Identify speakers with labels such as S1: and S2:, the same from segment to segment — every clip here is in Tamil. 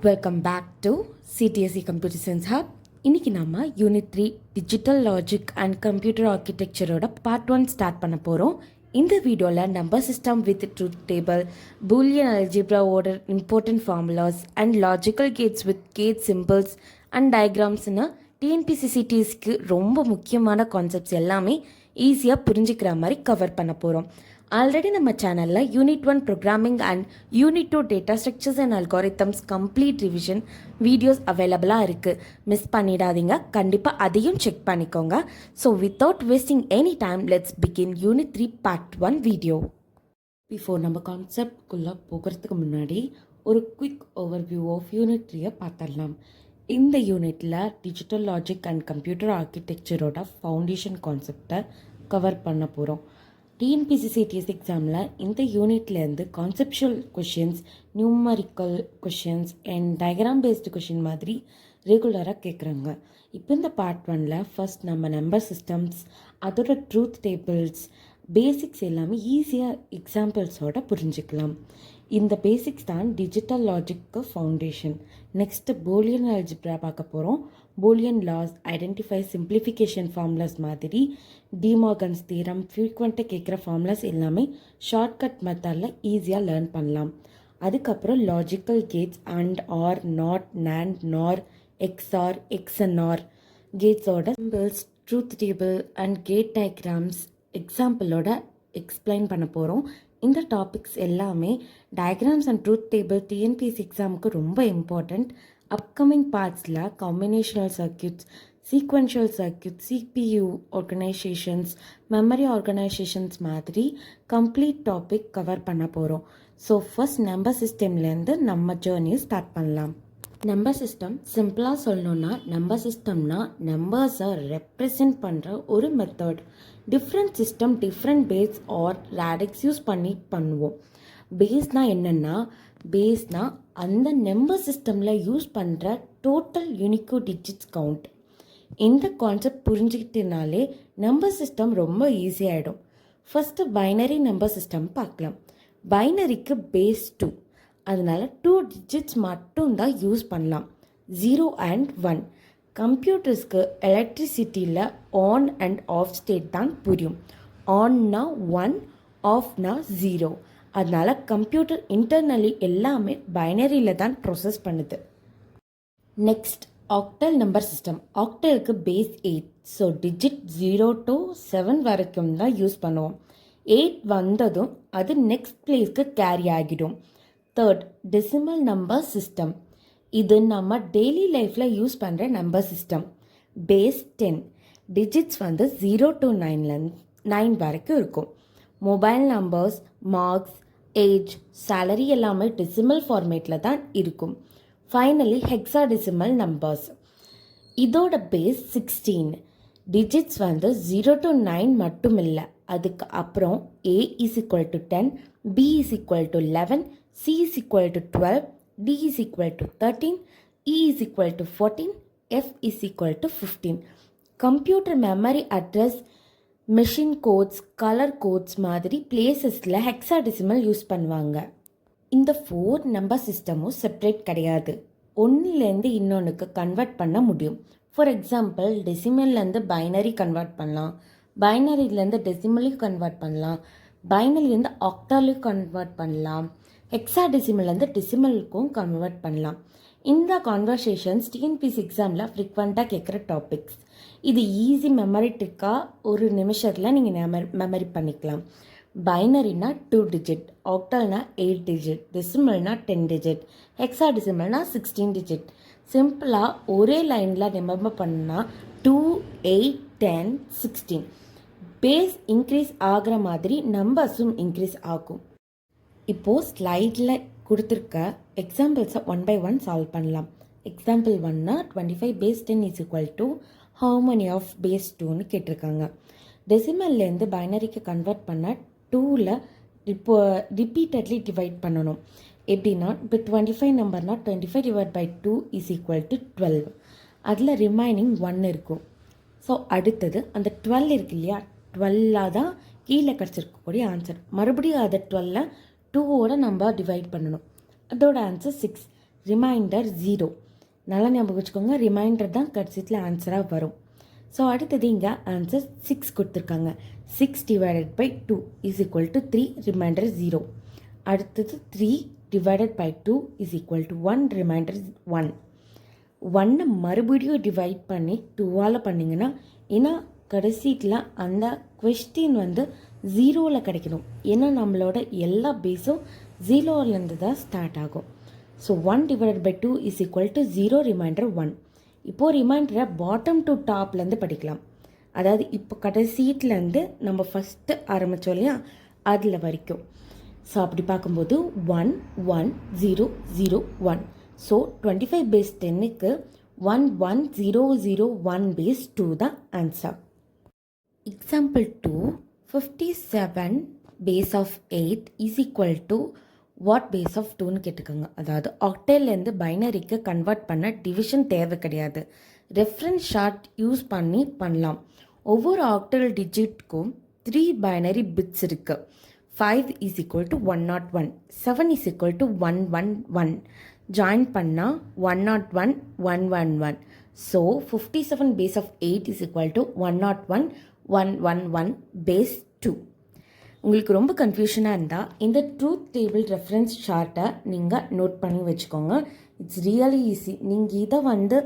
S1: Welcome back to CTSC computer science hub. இன்றைக்கி நம்ம unit 3 digital logic and computer ஆர்கிடெக்சரோட பார்ட் 1 ஸ்டார்ட் பண்ண போகிறோம். இந்த வீடியோவில் number system with truth table, Boolean அல்ஜிப்ராவோட important formulas and logical gates with gate symbols and டயக்ராம்ஸ்னு டிஎன்பிசிசிடிஎஸ்க்கு ரொம்ப முக்கியமான கான்செப்ட்ஸ் எல்லாமே ஈஸியாக புரிஞ்சுக்கிற மாதிரி கவர் பண்ண போகிறோம். ஆல்ரெடி நம்ம சேனலில் unit 1 programming and unit 2 data structures and algorithms complete revision videos அவைலபிளாக இருக்குது. மிஸ் பண்ணிடாதீங்க, கண்டிப்பாக அதையும் செக் பண்ணிக்கோங்க. So without wasting any time let's begin unit 3 part 1 video. Before நம்ம கான்செப்ட்குள்ளே போகிறதுக்கு முன்னாடி ஒரு குவிக் ஓவர்வியூ ஆஃப் யூனிட் 3 பார்த்துடலாம். இந்த யூனிட்டில் டிஜிட்டல் லாஜிக் அண்ட் கம்ப்யூட்டர் ஆர்கிடெக்சரோட ஃபவுண்டேஷன் கான்செப்டை கவர் பண்ண போகிறோம். டிஎன்பிசிசிடிஎஸ் எக்ஸாமில் இந்த யூனிட்லேருந்து conceptual questions, numerical questions and diagram based question மாதிரி ரெகுலராக கேட்குறாங்க. இப்போ இந்த பார்ட் 1ல் ஃபர்ஸ்ட் நம்ம நம்பர் சிஸ்டம்ஸ், அதோட ட்ரூத் டேபிள்ஸ், பேசிக்ஸ் எல்லாமே ஈஸியாக எக்ஸாம்பிள்ஸோட புரிஞ்சுக்கலாம். இந்த பேசிக்ஸ் தான் டிஜிட்டல் லாஜிக்கு ஃபவுண்டேஷன். நெக்ஸ்ட்டு பூலியன் அல்ஜிப்ரா பார்க்க போகிறோம். Boolean laws, identify, simplification formulas மாதிரி டிமார்கன்ஸ் தியரம், ஃப்ரீக்வெண்ட்டாக கேட்குற ஃபார்முலாஸ் எல்லாமே ஷார்ட்கட் மெத்தடில் ஈஸியாக லேர்ன் பண்ணலாம். அதுக்கப்புறம் logical gates, and, or, not, nand, nor, XOR, XNOR கேட்ஸோட symbols, truth table and gate diagrams எக்ஸாம்பிளோட எக்ஸ்பிளைன் பண்ண போகிறோம். இந்த டாபிக்ஸ் எல்லாமே diagrams and truth table TNPSC எக்ஸாமுக்கு ரொம்ப இம்பார்ட்டண்ட். அப்கமிங் பார்ட்ஸில் combinational circuits, sequential circuits, CPU organisations, memory organisations மாதிரி கம்ப்ளீட் டாபிக் கவர் பண்ண போகிறோம். ஸோ ஃபர்ஸ்ட் நம்பர் சிஸ்டம்லேருந்து நம்ம ஜேர்னியை ஸ்டார்ட் பண்ணலாம். நம்பர் சிஸ்டம் சிம்பிளாக சொல்லணுன்னா, நம்பர் சிஸ்டம்னா நம்பர்ஸை ரெப்ரசன்ட் பண்ணுற ஒரு method. Different system different base or radix use பண்ணி பண்ணுவோம். பேஸ்னால் என்னென்னா, பேஸ்னால் அந்த நம்பர் சிஸ்டமில் யூஸ் பண்ணுற டோட்டல் யூனிக்கோ டிஜிட்ஸ் கவுண்ட். இந்த கான்செப்ட் புரிஞ்சுக்கிட்டனாலே நம்பர் சிஸ்டம் ரொம்ப ஈஸியாகிடும். ஃபஸ்ட்டு பைனரி நம்பர் சிஸ்டம் பார்க்கலாம். பைனரிக்கு பேஸ் 2, அதனால் 2 டிஜிட்ஸ் மட்டும்தான் யூஸ் பண்ணலாம், 0 and 1. கம்ப்யூட்டர்ஸ்க்கு எலக்ட்ரிசிட்டியில் ஆன் அண்ட் ஆஃப் ஸ்டேட் தான் புரியும். ஆன்னா 1, ஆஃப்னா 0. அதனால் கம்ப்யூட்டர் இன்டர்னலி எல்லாமே பைனரியில் தான் ப்ராசஸ் பண்ணுது. Next octal number system. ஆக்டலுக்கு பேஸ் 8, ஸோ டிஜிட் 0 to 7 வரைக்கும் தான் யூஸ் பண்ணுவோம். 8 வந்ததும் அது நெக்ஸ்ட் பிளேஸ்க்கு கேரி ஆகிடும். Third decimal number system. இது நம்ம டெய்லி லைஃப்பில் யூஸ் பண்ணுற நம்பர் சிஸ்டம். பேஸ் 10, டிஜிட்ஸ் வந்து 0 to 9 வரைக்கும் இருக்கும். Mobile numbers, marks, age, salary எல்லாமே டெசிமல் ஃபார்மேட்டில் தான் இருக்கும். Finally hexadecimal numbers. இதோட பேஸ் 16, டிஜிட்ஸ் வந்து 0 to 9 மட்டும் இல்லை, அதுக்கு அப்புறம் A is equal to 10, B is equal to 11, C is equal to 12, D is equal to 13, E is equal to 14, F is equal to 15. Computer memory address, machine codes, colour codes மாதிரி பிளேசஸில் ஹெக்ஸாடெசிமல் யூஸ் பண்ணுவாங்க. இந்த 4 நம்பர் சிஸ்டமும் செப்பரேட் கிடையாது, ஒன்றுலேருந்து இன்னொன்றுக்கு கன்வெர்ட் பண்ண முடியும். ஃபார் எக்ஸாம்பிள், டெசிமல்லேருந்து பைனரி கன்வெர்ட் பண்ணலாம், பைனரியிலேருந்து டெசிமலையும் கன்வெர்ட் பண்ணலாம், பைனரிலேருந்து ஆக்டாலையும் கன்வெர்ட் பண்ணலாம், ஹெக்ஸாடெசிமல்லேருந்து டெசிமலுக்கும் கன்வெர்ட் பண்ணலாம். இந்த கான்வர்சேஷன்ஸ் டிஎன்பிஎஸ்சி எக்ஸாமில் ஃப்ரீக்வெண்ட்டாக கேட்குற டாபிக்ஸ். இது ஈஸி மெமரி ட்ரிக்காக ஒரு நிமிஷத்தில் நீங்கள் மெமரி பண்ணிக்கலாம். பைனரினா 2 டிஜிட், ஆக்டல்னா 8 டிஜிட், டெசிமல்னா 10 டிஜிட், ஹெக்ஸாடெசிமல்னா 16 டிஜிட். சிம்பிளாக ஒரே லைனில் ரிமெம்பர் பண்ணால் 2, 8, 10, 16. பேஸ் இன்க்ரீஸ் ஆகிற மாதிரி நம்பர்ஸும் இன்க்ரீஸ் ஆகும். இப்போது ஸ்லைடில் கொடுத்துருக்க எக்ஸாம்பிள்ஸை 1 by 1 சால்வ் பண்ணலாம். எக்ஸாம்பிள் 1னா 25 base 10 is equal to how many of base 2ன்னு கேட்டிருக்காங்க. டெசிமல்லேருந்து பைனரிக்கு கன்வெர்ட் பண்ண 2ல் இப்போ ரிப்பீட்டட்லி டிவைட் பண்ணணும். எப்படின்னா, இப்போ 25 நம்பர்னால் 25 divide by 2 is equal to 12. அதில் ரிமைனிங் 1 இருக்கும். ஸோ அடுத்தது அந்த 12 இருக்கு இல்லையா, 12 தான் கீழே கிடச்சிருக்கக்கூடிய ஆன்சர். மறுபடியும் அதை 12 2ஓட நம்ம டிவைட் பண்ணணும். அதோட ஆன்சர் 6. ரிமைண்டர் 0. நல்லா ஞாபகம் வச்சுக்கோங்க, ரிமைண்டர் தான் கடைசியில் ஆன்சராக வரும். ஸோ அடுத்தது இங்கே ஆன்சர் 6 கொடுத்துருக்காங்க. 6 divided by 2 is equal to 3, remainder 0. அடுத்தது 3 divided by 2 is equal to 1, remainder 1. 1 மறுபடியும் டிவைட் பண்ணி 2ஆல் பண்ணிங்கன்னா ஏன்னா கடைசியில் அந்த கொஸ்டின் வந்து 0ல் கிடைக்கணும். ஏன்னா நம்மளோட எல்லா பேஸும் 0லேருந்து தான் ஸ்டார்ட் ஆகும். So 1 divided by 2 is equal to 0, remainder 1. இப்போது ரிமைண்டரை பாட்டம் டு டாப்லேருந்து படிக்கலாம். அதாவது இப்போ கடைசீட்லேருந்து நம்ம ஃபஸ்ட்டு ஆரம்பித்தோம் இல்லையா, அதில் வரைக்கும். ஸோ அப்படி பார்க்கும்போது 1 1 0 0 1. ஸோ 25 base 10க்கு 1 1 0 0 1 base 2 தான் answer. Example 2, 57 base of 8 is equal to what base of 2ன்னு கேட்டுக்கோங்க. அதாவது ஆக்டேலேருந்து பைனரிக்கு கன்வெர்ட் பண்ண டிவிஷன் தேவை கிடையாது. ரெஃபரன்ஸ் ஷார்ட் யூஸ் பண்ணலாம். ஒவ்வொரு ஆக்டல் டிஜிட்க்கும் 3 பைனரி பிட்ஸ் இருக்குது. 5 is equal to 101, 7 is equal to 111. Join பண்ணால் 101 111. So 57 base of 8 is equal to 101 111 base 2. உங்களுக்கு ரொம்ப கன்ஃபியூஷனாக இருந்தால் இந்த ட்ரூத் டேபிள் ரெஃபரன்ஸ் சார்ட்டை நீங்கள் நோட் பண்ணி வச்சுக்கோங்க. It's really easy. நீங்கள் இதை வந்து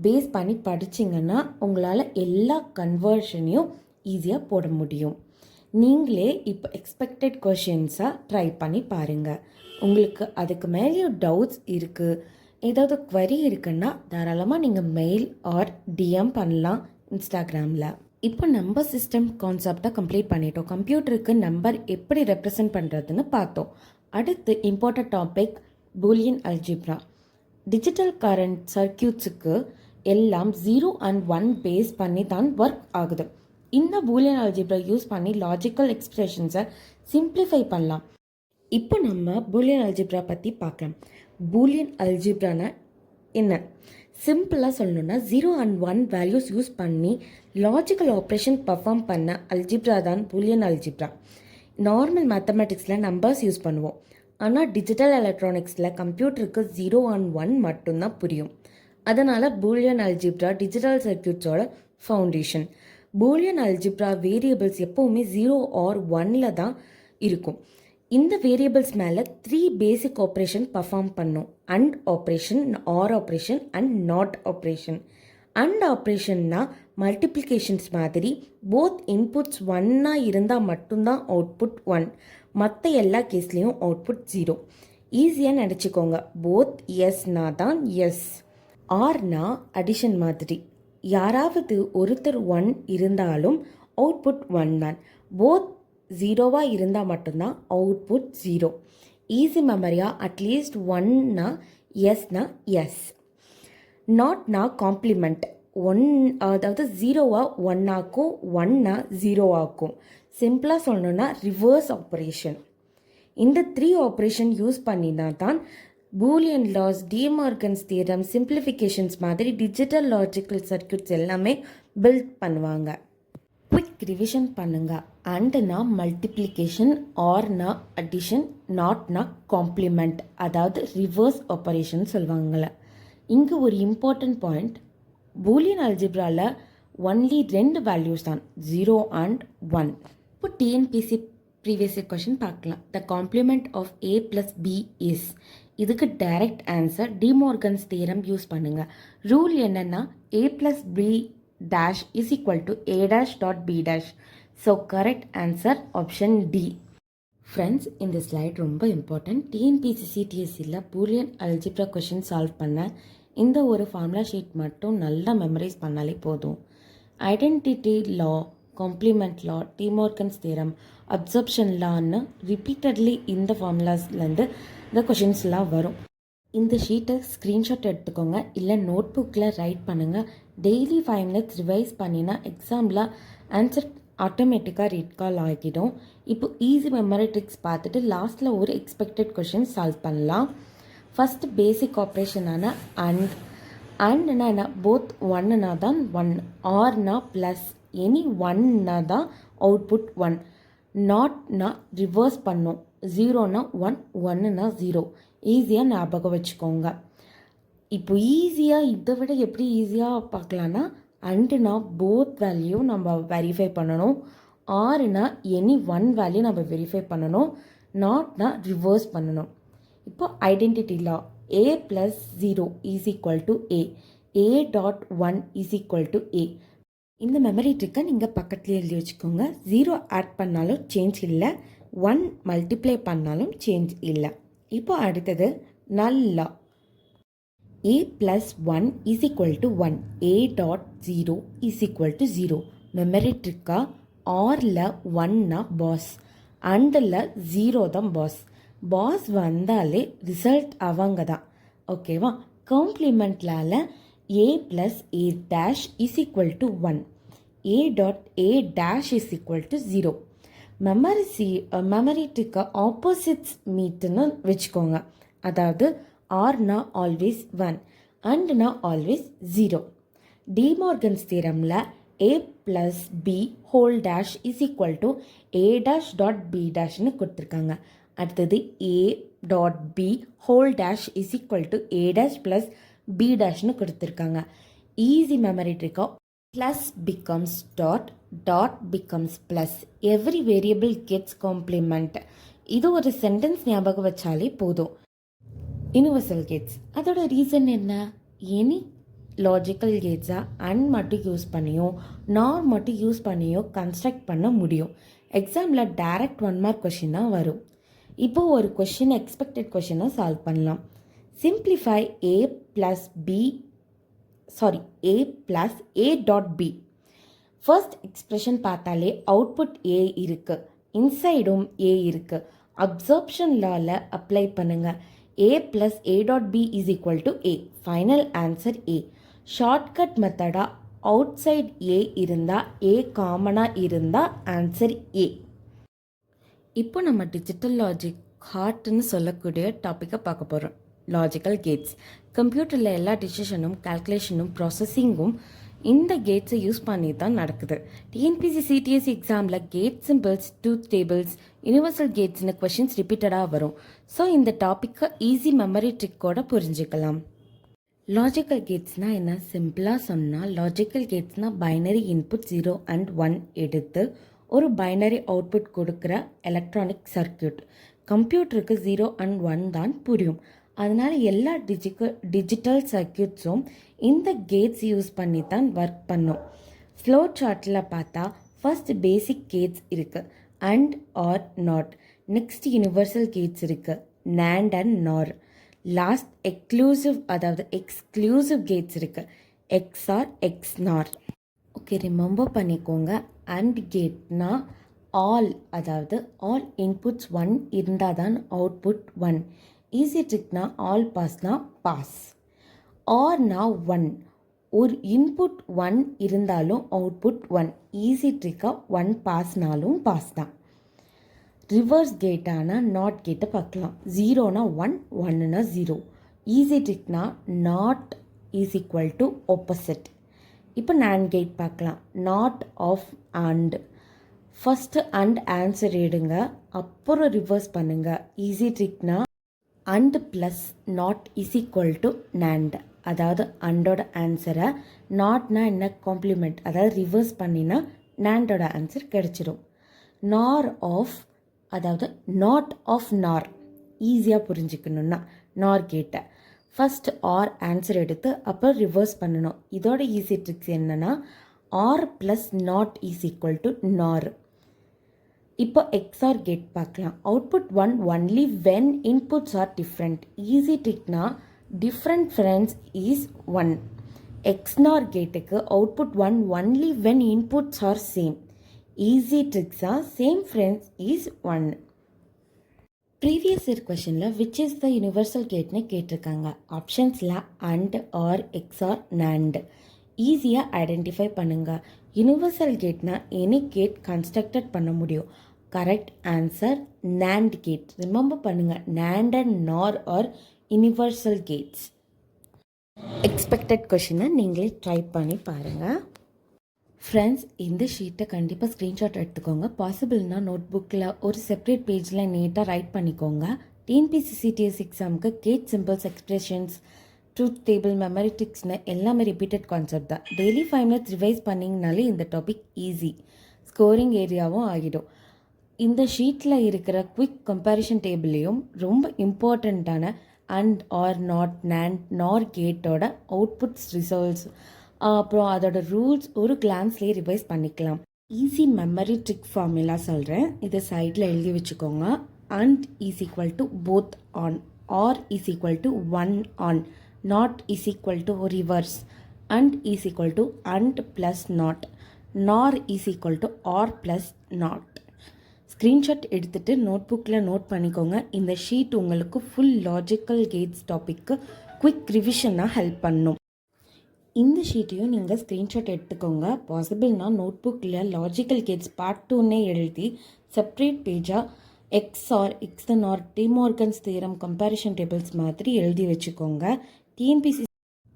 S1: பேஸ் பண்ணி படிச்சிங்கன்னா உங்களால் எல்லா கன்வர்ஷனையும் ஈஸியாக போட முடியும். நீங்களே இப்போ எக்ஸ்பெக்டட் கொஷின்ஸாக ட்ரை பண்ணி பாருங்கள். உங்களுக்கு அதுக்கு மேலேயும் டவுட்ஸ் இருக்குது, ஏதாவது குவரி இருக்குன்னா தாராளமாக நீங்கள் மெயில் ஆர் டிஎம் பண்ணலாம் இன்ஸ்டாகிராமில். இப்போ நம்பர் சிஸ்டம் கான்செப்டை கம்ப்ளீட் பண்ணிட்டோம். கம்ப்யூட்டருக்கு நம்பர் எப்படி ரெப்ரசன்ட் பண்ணுறதுன்னு பார்த்தோம். அடுத்து important topic Boolean algebra. Digital current சர்க்கியூட்ஸுக்கு எல்லாம் 0 and 1 பேஸ் பண்ணி தான் ஒர்க் ஆகுது. இந்த பூலியன் அல்ஜிப்ரா யூஸ் பண்ணி லாஜிக்கல் எக்ஸ்பிரஷன்ஸை சிம்பிளிஃபை பண்ணலாம். இப்போ நம்ம பூலியன் அல்ஜிப்ரா பற்றி பார்க்கலாம். பூலியன் அல்ஜிப்ரானா என்ன? சிம்பிளாக சொல்லணுன்னா 0 and 1 வேல்யூஸ் யூஸ் பண்ணி லாஜிக்கல் ஆப்ரேஷன் பர்ஃபார்ம் பண்ண அல்ஜிப்ரா தான் பூலியன் அல்ஜிப்ரா. நார்மல் மேத்தமெட்டிக்ஸில் நம்பர்ஸ் யூஸ் பண்ணுவோம். ஆனால் டிஜிட்டல் எலக்ட்ரானிக்ஸில் கம்ப்யூட்டருக்கு 0 and 1 மட்டும்தான் புரியும். அதனால் பூலியன் அல்ஜிப்ரா டிஜிட்டல் சர்க்கியூட்ஸோட ஃபவுண்டேஷன். பூலியன் அல்ஜிப்ரா வேரியபிள்ஸ் எப்போவுமே 0 or 1ல் தான் இருக்கும். இந்த வேரியபிள்ஸ் மேலே 3 பேசிக் ஆப்ரேஷன் பர்ஃபார்ம் பண்ணும். And operation, or operation and not operation. And ஆப்ரேஷன்னா மல்டிப்ளிகேஷன்ஸ் மாதிரி போத் இன்புட்ஸ் 1 இருந்தால் மட்டும்தான் அவுட்புட் 1. மற்ற எல்லா கேஸ்லேயும் அவுட்புட் 0. ஈஸியாக நினச்சிக்கோங்க. போத் எஸ்னா தான் எஸ். ஆர்னா அடிஷன் மாதிரி. யாராவது ஒருத்தர் 1 இருந்தாலும் அவுட்புட் 1 தான். போத் 0வாக இருந்தால் மட்டும்தான் அவுட்புட் 0. ஈஸி மெமரியாக அட்லீஸ்ட் 1னா எஸ்னா எஸ். நாட்னா காம்ப்ளிமெண்ட். அதாவது 0வா 1 ஆக்கும், 1னா 0 ஆக்கும். சிம்பிளாக சொல்லணுன்னா ரிவர்ஸ் ஆப்ரேஷன். இந்த 3 ஆப்ரேஷன் யூஸ் பண்ணினா தான் Boolean laws, De Morgan's theorem, simplifications மாதிரி டிஜிட்டல் லாஜிக்கல் சர்க்கியூட்ஸ் எல்லாமே பில்ட் பண்ணுவாங்க. குவிக் ரிவிஷன் பண்ணுங்க. அண்ட்னா மல்டிப்ளிகேஷன், ஆர்னா அடிஷன், நாட்னா காம்ப்ளிமெண்ட், அதாவது ரிவர்ஸ் ஆப்ரேஷன் சொல்லுவாங்கள்ல. இங்கே ஒரு இம்பார்ட்டன்ட் பாயிண்ட், பூலியன் அல்ஜிப்ராவில் ஒன்லி 2 வேல்யூஸ் தான், 0 and 1. இப்போ டிஎன்பிசி ப்ரீவியஸ் கொஷின் பார்க்கலாம். The complement of a + b is. இதுக்கு direct answer De Morgan's theorem use பண்ணுங்கள். ரூல் என்னென்னா a + b dash is equal to a dash dot b dash. So correct answer option D. Friends, இந்த ஸ்லைட் ரொம்ப இம்பார்ட்டன்ட். டிஎன்பிசி சிடிஎஸ்சியில் பூலியன் அல்ஜிப்ரா கொஷின் சால்வ் பண்ண இந்த ஒரு ஃபார்முலா ஷீட் மட்டும் நல்லா மெமரைஸ் பண்ணாலே போதும். ஐடென்டிட்டி லா, காம்ப்ளிமெண்ட் லா, டிமார்கன்ஸ் தியரம், அப்சர்ப்ஷன் லான்னு ரிப்பீட்டட்லி இந்த ஃபார்முலாஸ்லேருந்து இந்த கொஷின்ஸ்லாம் வரும். இந்த ஷீட்டை ஸ்க்ரீன்ஷாட் எடுத்துக்கோங்க, இல்லை நோட் புக்கில் ரைட் பண்ணுங்கள். டெய்லி 5 minutes ரிவைஸ் பண்ணினா எக்ஸாமில் ஆன்சர் ஆட்டோமேட்டிக்காக ரீட்கால் ஆகிடும். இப்போ ஈஸி மெமரி ட்ரிக்ஸ் பார்த்துட்டு லாஸ்ட்டில் ஒரு எக்ஸ்பெக்டட் கொஷின் சால்வ் பண்ணலாம். ஃபஸ்ட் பேசிக் ஆப்ரேஷனான அண்ட்னா என்ன? போத் 1னா தான் 1, ஆர்னா ப்ளஸ், எனி 1னா தான் அவுட்புட் 1, நாட்னா ரிவர்ஸ் பண்ணும், 0னா 1, 1னா 0. ஈஸியாக ஞாபகம் வச்சுக்கோங்க. இப்போ ஈஸியாக இதை விட எப்படி ஈஸியாக பார்க்கலான்னா, அண்டுனா போத் வேல்யூ நம்ம வெரிஃபை பண்ணணும், ஆறுனா எனி ஒன் வேல்யூ நம்ம வெரிஃபை பண்ணணும், நாட்னா ரிவர்ஸ் பண்ணணும். இப்போ identity law a + 0 = a, a.1 = a. இந்த மெமரி ட்ரிக்கை நீங்கள் பக்கத்துலேயே எழுதி வச்சுக்கோங்க. 0 ஆட் பண்ணாலும் சேஞ்ச் இல்லை, 1 மல்டிப்ளை பண்ணாலும் சேஞ்ச் இல்லை. இப்போ அடுத்தது null law. a + 1 = 1, a.0 = 0. Memory ட்ரிக்கா ஆரில் 1னா பாஸ், அண்டில் 0 தான் பாஸ். பாஸ் வந்தாலே ரிசல்ட் அவங்க தான், ஓகேவா? காம்ப்ளிமெண்ட்லால a + a' = 1, a.a' = 0. மெமரி ட்ரிக்கை ஆப்போசிட்ஸ் மீட்டுன்னு வச்சுக்கோங்க. அதாவது ஆர்னா ஆல்வேஸ் 1, அண்ட்னா ஆல்வேஸ் 0. டிமார்கன்ஸ் தியரமில் a + b whole dash = a'.b' கொடுத்துருக்காங்க. அடுத்தது a.b whole dash = a' + b' கொடுத்துருக்காங்க. Easy memory ட்ரிக்கா plus becomes dot, dot becomes plus, every variable gets complement. இது ஒரு சென்டென்ஸ் ஞாபகம் வச்சாலே போதும். யூனிவர்சல் கேட்ஸ், அதோட ரீசன் என்ன? எனி லாஜிக்கல் கேட்ஸாக அண்ட் மட்டும் யூஸ் பண்ணியோ நார் மட்டும் யூஸ் பண்ணியோ கன்ஸ்ட்ரக்ட் பண்ண முடியும். எக்ஸாமில் டைரக்ட் 1 மார்க் கொஷின் தான் வரும். இப்போது ஒரு கொஷின் எக்ஸ்பெக்டட் கொஷினை சால்வ் பண்ணலாம். Simplify a + a.b. First expression பார்த்தாலே அவுட்புட் a இருக்குது, இன்சைடும் a இருக்குது. அப்சர்ப்ஷன் லாவில் அப்ளை பண்ணுங்கள். a + a.b = a. Final answer a. Shortcut மெத்தடாக அவுட் சைட் a இருந்தால் a காமனாக இருந்தால் ஆன்சர் a. இப்போ நம்ம டிஜிட்டல் லாஜிக் ஹார்ட்னு சொல்லக்கூடிய டாப்பிக்கை பார்க்க போகிறோம். Logical gates. கம்ப்யூட்டரில் எல்லா டிசிஷனும் கால்குலேஷனும் ப்ராசஸிங்கும் இந்த கேட்ஸை யூஸ் பண்ணி தான் நடக்குது. டிஎன்பிசி சிடிஎஸ்சி எக்ஸாமில் gate symbols, truth tables, universal கேட்ஸ்னு கொஷின்ஸ் ரிப்பீட்டடாக வரும். ஸோ இந்த டாப்பிக்கை ஈஸி மெமரி ட்ரிக்கோட புரிஞ்சுக்கலாம். லாஜிக்கல் கேட்ஸ்னால் என்ன? சிம்பிளாக சொன்னால் லாஜிக்கல் கேட்ஸ்னால் பைனரி இன்புட் 0 and 1 எடுத்து ஒரு பைனரி அவுட்புட் கொடுக்குற எலக்ட்ரானிக் சர்க்கியூட். கம்ப்யூட்டருக்கு 0 and 1 தான் புரியும். அதனால் எல்லா டிஜிட்டல் சர்க்கியூட்ஸும் இந்த கேட்ஸ் யூஸ் பண்ணி தான் ஒர்க் பண்ணும். ஃப்ளோ சார்ட்டில் பார்த்தா ஃபர்ஸ்ட் பேசிக் கேட்ஸ் இருக்குது, and or not. Next universal gates இருக்குது, NAND and NOR. Last exclusive gates இருக்குது, XOR, XNOR. ஓகே, ரிமெம்பர் பண்ணிக்கோங்க. அண்ட் கேட்னா ஆல் இன்புட்ஸ் 1 இருந்தால் தான் அவுட்புட் 1. ஈஸி ட்ரிக்னா ஆல் பாஸ்னா பாஸ். ஆர்னா 1, ஒரு இன்புட் 1 இருந்தாலும் அவுட்புட் 1. ஈஸி ட்ரிக்காக 1 பாஸ்னாலும் பாஸ் தான். ரிவர்ஸ் கேட்டானா நாட் கேட்டை பார்க்கலாம். 0னா 1, 1னா 0. ஈஸி ட்ரிக்னா நாட் = ஆப்போசிட். இப்போ NAND கேட் பார்க்கலாம். Not of and. First and answer எடுங்க, அப்புறம் ரிவர்ஸ் பண்ணுங்கள். ஈஸி ட்ரிக்னா அண்ட் ப்ளஸ் நாட் = NAND. அதாவது அண்டோட ஆன்சரை நாட்னா என்ன? காம்ப்ளிமெண்ட், அதாவது ரிவர்ஸ் பண்ணினா NANDோட ஆன்சர் கிடச்சிரும். நார் ஆஃப், நாட் ஆஃப் நார். ஈஸியாக புரிஞ்சுக்கணுன்னா நார் கேட்டை ஃபஸ்ட் ஆர் ஆன்சர் எடுத்து அப்புறம் ரிவர்ஸ் பண்ணணும். இதோட ஈஸி ட்ரிக்ஸ் என்னென்னா ஆர் ப்ளஸ் நாட் = நார். இப்போ XOR கேட் பார்க்கலாம். Output 1 only when inputs are different. Easy ட்ரிக்னா டிஃப்ரெண்ட் ஃப்ரெண்ட்ஸ் இஸ் 1. XNOR கேட்டுக்கு output 1 only when inputs are same. Easy ட்ரிக்ஸாக same friends is 1. Previous year கொஷனில் விச் இஸ் த யூனிவர்சல் கேட்னு கேட்டிருக்காங்க. ஆப்ஷன்ஸில் அண்ட், ஆர், XOR, NAND. ஈஸியாக ஐடென்டிஃபை பண்ணுங்கள். யூனிவர்சல் கேட்னா எனி கேட் கன்ஸ்ட்ரக்டட் பண்ண முடியும். Correct answer NAND gate. Remember பண்ணுங்கள், NAND and NOR are universal gates. Expected கொஷினை நீங்களே ட்ரை பண்ணி பாருங்கள். ஃப்ரெண்ட்ஸ், இந்த ஷீட்டை கண்டிப்பாக ஸ்க்ரீன்ஷாட் எடுத்துக்கோங்க. பாசிபிள்னா நோட் புக்கில் ஒரு செப்பரேட் பேஜில் நீட்டாக ரைட் பண்ணிக்கோங்க. டிஎன்பிசி சிடிஎஸ் எக்ஸாமுக்கு gate symbols, expressions, truth table, memory ட்ரிக்ஸ்னு எல்லாமே ரிப்பீட்டட் கான்செப்ட் தான். டெய்லி 5 மினிட்ஸ் ரிவைஸ் பண்ணிங்கனாலே இந்த டாபிக் ஈஸி, ஸ்கோரிங் ஏரியாவும் ஆகிடும். இந்த ஷீட்டில் இருக்கிற குவிக் கம்பேரிஷன் டேபிளையும் ரொம்ப இம்பார்ட்டண்ட்டான அண்ட் ஆர் நாட் நேண்ட் நார் கேட்டோட அவுட்புட்ஸ் ரிசல்ட்ஸ் அப்புறம் அதோட ரூல்ஸ் ஒரு கிளான்ஸ்லேயே ரிவைஸ் பண்ணிக்கலாம். ஈஸி மெமரி ட்ரிக் ஃபார்முலா சொல்கிறேன், இதை சைடில் எழுதி வச்சுக்கோங்க. And is equal to both on, or is equal to one on, not is equal to reverse, and is equal to and plus not, nor is equal to or plus not. Screenshot எடுத்துகிட்டு நோட்புக்கில் நோட் பண்ணிக்கோங்க. இந்த ஷீட் உங்களுக்கு ஃபுல் லாஜிக்கல் கேட்ஸ் டாப்பிக்கு குவிக் ரிவிஷனாக ஹெல்ப் பண்ணும். இந்த ஷீட்டையும் நீங்கள் ஸ்க்ரீன்ஷாட் எடுத்துக்கோங்க. பாசிபிள்னா நோட்புக்கில் லாஜிக்கல் கேட்ஸ் பார்ட் 2ன்னே எழுதி செப்ரேட் பேஜாக XOR, XNOR, De Morgan's theorem, comparison tables மாதிரி எழுதி வச்சுக்கோங்க. TNPSC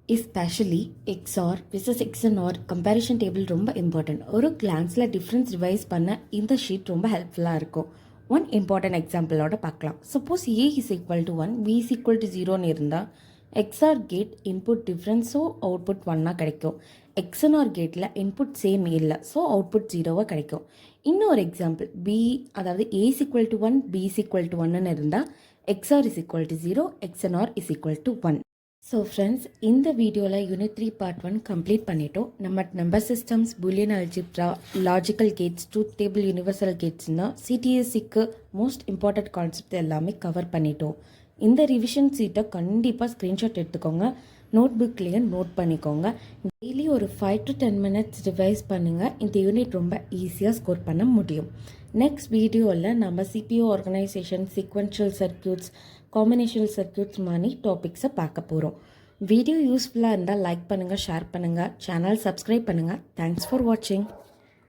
S1: especially XOR versus XNOR comparison table ரொம்ப இம்பார்ட்டன்ட். ஒரு கிளான்ஸில் டிஃப்ரென்ஸ் ரிவைஸ் பண்ண இந்த ஷீட் ரொம்ப ஹெல்ப்ஃபுல்லாக இருக்கும். ஒன் இம்பார்ட்டன்ட் எக்ஸாம்பிளோட பார்க்கலாம். Suppose A is equal to 1, B is equal to 0ன்னு இருந்தால் எக்ஸ்ஆர் கேட் இன்புட் டிஃப்ரென்ஸோ அவுட்புட் 1ஆக கிடைக்கும். எக்ஸ்என்ஆர் கேட்டில் இன்புட் சேம் இல்லை, ஸோ அவுட்புட் 0வாக கிடைக்கும். இன்னொரு எக்ஸாம்பிள் பி, அதாவது A is equal to 1, B is equal to 1ன்னு இருந்தால் XOR is equal to 0, XNOR is equal to 1. So friends, இந்த வீடியோவில் யூனிட் 3 பார்ட் 1 கம்ப்ளீட் பண்ணிட்டோம். நம்ம number systems, Boolean algebra, logical gates, truth table, universal கேட்ஸ்னா சிடிஎஸ்சிக்கு மோஸ்ட் இம்பார்ட்டன்ட் கான்செப்ட் எல்லாமே கவர் பண்ணிட்டோம். இந்த ரிவிஷன் சீட்டை கண்டிப்பாக ஸ்க்ரீன்ஷாட் எடுத்துக்கோங்க, நோட் புக்லேயே நோட் பண்ணிக்கோங்க. டெய்லி ஒரு 5 to 10 மினிட்ஸ் ரிவைஸ் பண்ணுங்கள். இந்த யூனிட் ரொம்ப ஈஸியாக ஸ்கோர் பண்ண முடியும். நெக்ஸ்ட் வீடியோவில் நம்ம CPO organisation, sequential circuits, combinational circuits மாதிரி டாபிக்ஸை பார்க்க போகிறோம். வீடியோ யூஸ்ஃபுல்லாக இருந்தால் லைக் பண்ணுங்கள், ஷேர் பண்ணுங்கள், சேனல் சப்ஸ்கிரைப் பண்ணுங்கள். தேங்க்ஸ் ஃபார் வாட்சிங்.